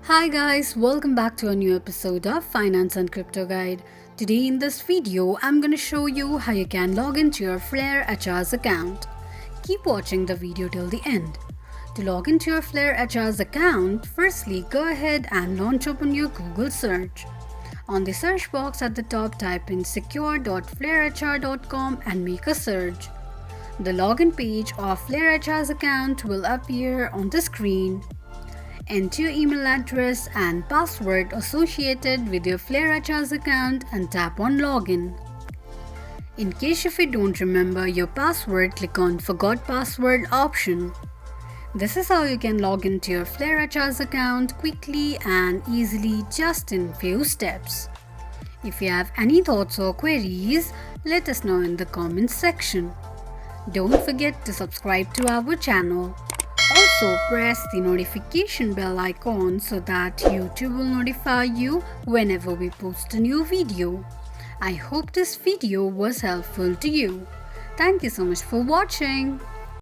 Hi guys, welcome back to a new episode of Finance and Crypto Guide. Today in this video, I'm going to show you how you can log into your Flare HR's account. Keep watching the video till the end. To log into your Flare HR's account, firstly go ahead and launch open your Google search. On the search box at the top, type in secure.flarehr.com and make a search. The login page of Flare HR's account will appear on the screen. Enter your email address and password associated with your Flare HR's account and tap on Login. In case if you don't remember your password, click on Forgot Password option. This is how you can log into your Flare HR's account quickly and easily just in few steps. If you have any thoughts or queries, let us know in the comments section. Don't forget to subscribe to our channel. Also press the notification bell icon so that YouTube will notify you whenever we post a new video. I hope this video was helpful to you. Thank you so much for watching.